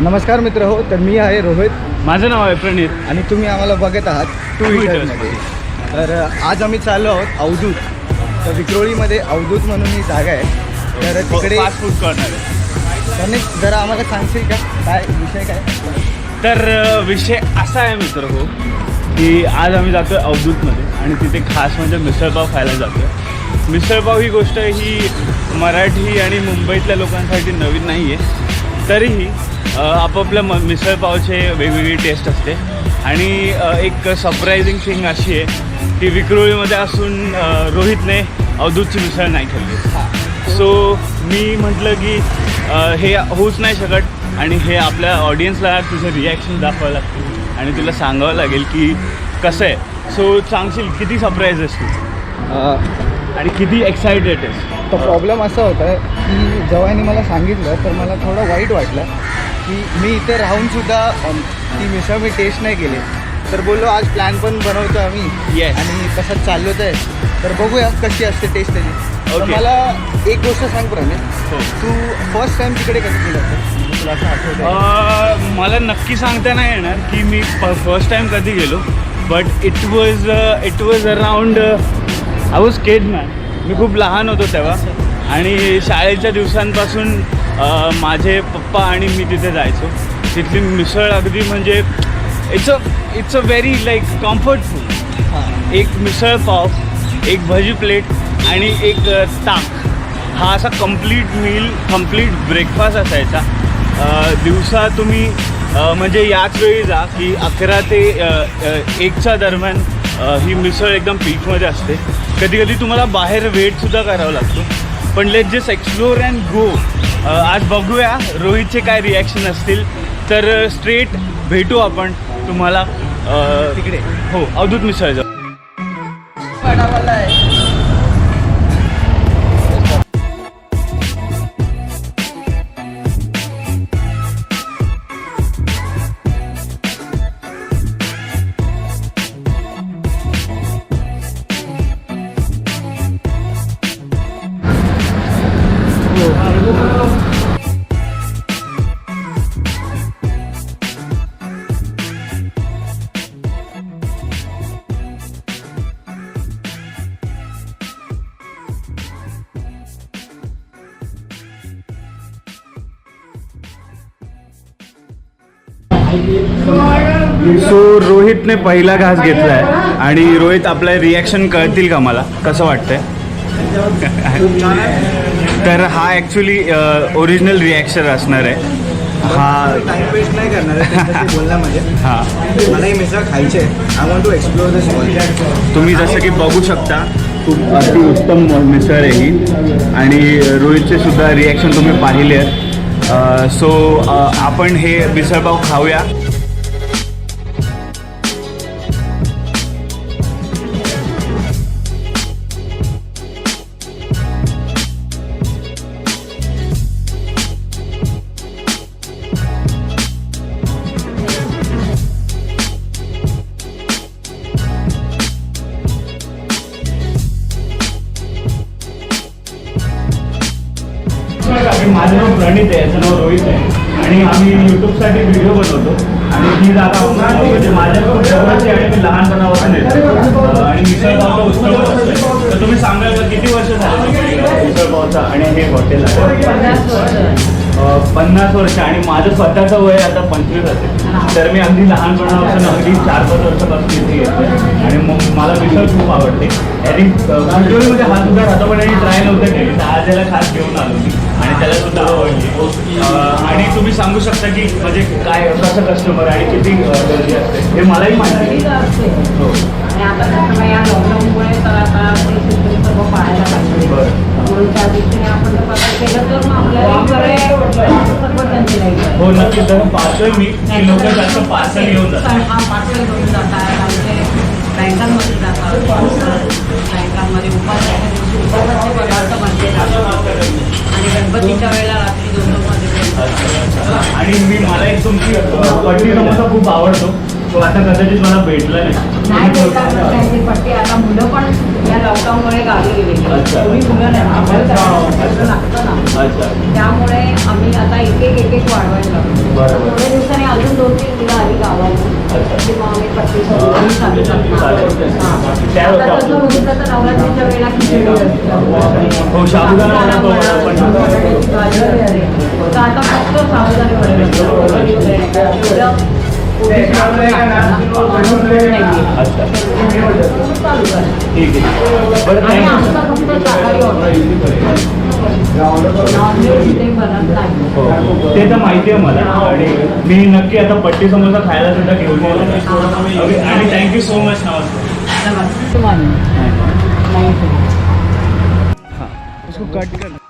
नमस्कार मित्र हो. तर मी आहे रोहित, माझं नाव आहे प्रणित आणि तुम्ही आम्हाला बघत आहात टू व्हीलरमध्ये. तर आज आम्ही चाललो आहोत अवधूत. तर विक्रोळीमध्ये अवधूत म्हणून ही जागा आहे. तर तिकडे फास्ट फूड कॉर्नर आहे. त्यांनी जरा आम्हाला सांगशील का काय विषय काय? तर विषय असा आहे मित्र हो की आज आम्ही जातो आहे अवधूतमध्ये आणि तिथे खास म्हणजे मिसळपाव खायला जातो आहे. मिसळपाव ही गोष्ट ही मराठी आणि मुंबईतल्या लोकांसाठी नवीन नाही आहे. तरीही आपापल्या मिसळपावचे वेगवेगळी टेस्ट असते आणि एक सरप्रायझिंग थिंग अशी आहे की विक्रोळीमध्ये असून रोहितने अवधूतची मिसळ नाही खाल्ली. सो मी म्हटलं की हे होऊच नाही शकत आणि हे आपल्या ऑडियन्सला तुझं रिॲक्शन दाखवावं लागतं आणि तुला सांगावं लागेल की कसं आहे. सो सांगशील किती सरप्राईज आहेस तू आणि किती एक्सायटेड आहेस? तर प्रॉब्लेम असा होता की जेव्हा यांनी मला सांगितलं तर मला थोडं वाईट वाटलं की मी इथे राहूनसुद्धा ती मिसळ मी टेस्ट नाही केली. तर बोललो आज प्लॅन पण बनवतो आम्ही Yes. आणि तसंच चाललोच आहे. तर बघूया कशी असते टेस्ट त्याची. तर Okay. मला एक गोष्ट सांग प्रणित, हो. तू फर्स्ट टाईम तिकडे कधी गेला होता? तुला असं आठवतं? मला नक्की सांगता नाही येणार की मी फर्स्ट टाईम कधी गेलो, but it was around I was kid man. मी खूप लहान होतो तेव्हा आणि शाळेच्या दिवसांपासून माझे पप्पा आणि मी तिथे जायचो. तिथली मिसळ अगदी म्हणजे it's a very like comfort food. एक मिसळ पाव, एक भजी प्लेट आणि एक ताक, हा असा कंप्लीट मील, कंप्लीट ब्रेकफास्ट असायचा. दिवसा तुम्ही म्हणजे याच वेळी जा की 11 ते 1च्या दरम्यान ही मिसळ एकदम पीकमध्ये असते. कधी कधी तुम्हाला बाहेर वेटसुद्धा करावा लागतो. पण let just explore and go. आज बघूया रोहितचे काय रिॲक्शन असतील. तर स्ट्रेट भेटू आपण तुम्हाला तिकडे हो अवधूत मिसळ जाऊ. सो रोहितने पहिला घास घेतला आहे आणि रोहित आपलं रिॲक्शन कळतील का मला कसं वाटतंय? तर हा ॲक्च्युली ओरिजिनल रिॲक्शन असणार आहे. हा टाइम वेस्ट नाही करणार आहे बोलण्यामध्ये. हां मला ही मिसळ खायची आहे. I want to explore this world. तुम्ही जसं की बघू शकता खूप अतिउत्तम मिसळ आहे ही आणि रोहितचे सुद्धा रिॲक्शन तुम्ही पाहिले आहेत. सो आपण हे मिसळपाव खाऊया. माझं नाव प्रणित आहे, याचं नाव रोहित आहे आणि आम्ही यूट्यूबसाठी व्हिडिओ बनवतो आणि ही जागा म्हणजे माझ्या खूप जवळची आणि मी लहानपणापासून येतो आणि मिसळपावचा उत्सव असतो. तर तुम्ही सांगाल का किती वर्ष झाले मिसळपावचा आणि हे हॉटेल आहे? 50 वर्ष आणि माझं स्वतःचं वय आता 25 असेल. तर मी अगदी लहानपणापासून अगदी 4-5 वर्षापासून इथे येतो आणि मग मला मिसळ खूप आवडते. आय थिंक व्हिडिओमध्ये हा सुद्धा राहतो पण आणि ट्राय नव्हतं केली, तर आज याला खास घेऊन आलो मी आणि त्याला सुद्धा आवडली. आणि तुम्ही सांगू शकता की म्हणजे काय कसं कस्टमर आणि किती गर्दी असते हे मलाही माहिती आहे. हो आणि आता कसं या लॉकडाऊनमुळे तर आता ते सिस्टम सर्व पाहायला पाहिजे. म्हणून त्या दृष्टीने आपण जर बदल केलं तर मग आपल्याला सर्व त्यांची नाही. हो नक्की. तर पार्सल मी की लोक जास्त पार्सल घेऊन जातात. हा पार्सल घेऊन जातात. आमचे बँकांमध्ये जातात. बँकांमध्ये उपासाचे पदार्थ बनले जातात आणि गणपतीच्या वेळेला रात्री 2-2 वाजेपर्यंत. आणि मला एक तुमची पट्टी समोसा खूप आवडतो. तो आता कदाचित मला भेटला नाही भेटला तर त्यांची पट्टी आता मुलं पण या लॉकडाऊनमुळे गावी गेलेली अच्छा. कोणी मुलं नाही आम्हाला त्यांना लागतं ना अच्छा त्यामुळे आम्ही आता एक वाढवायला लागलो बरोबर. थोड्या दिवसांनी अजून 2-3 मुलं आली गावाला अच्छा. की मग आम्ही पट्टी सगळं चालेल. त्या आता होत्या. तसं बघितलं तर नवरात्रीच्या वेळेला खिचडी असते. हो साबुदाणा वडा तो वडा पण तर आता फक्त साबुदाणे वडे अच्छा चालू करा. ठीक आहे बरं आणि थँक्यू आमचं फक्त शाकाहारी ऑर्डर नॉनव्हेज इथे बनत नाही. हो ते तर माहिती आहे मला आणि मी नक्की आता पट्टी समोसा खायला सुद्धा घेऊन येईल आणि थँक्यू सो मच नमस्कार नमस्ते. हां नाही उसको कट कर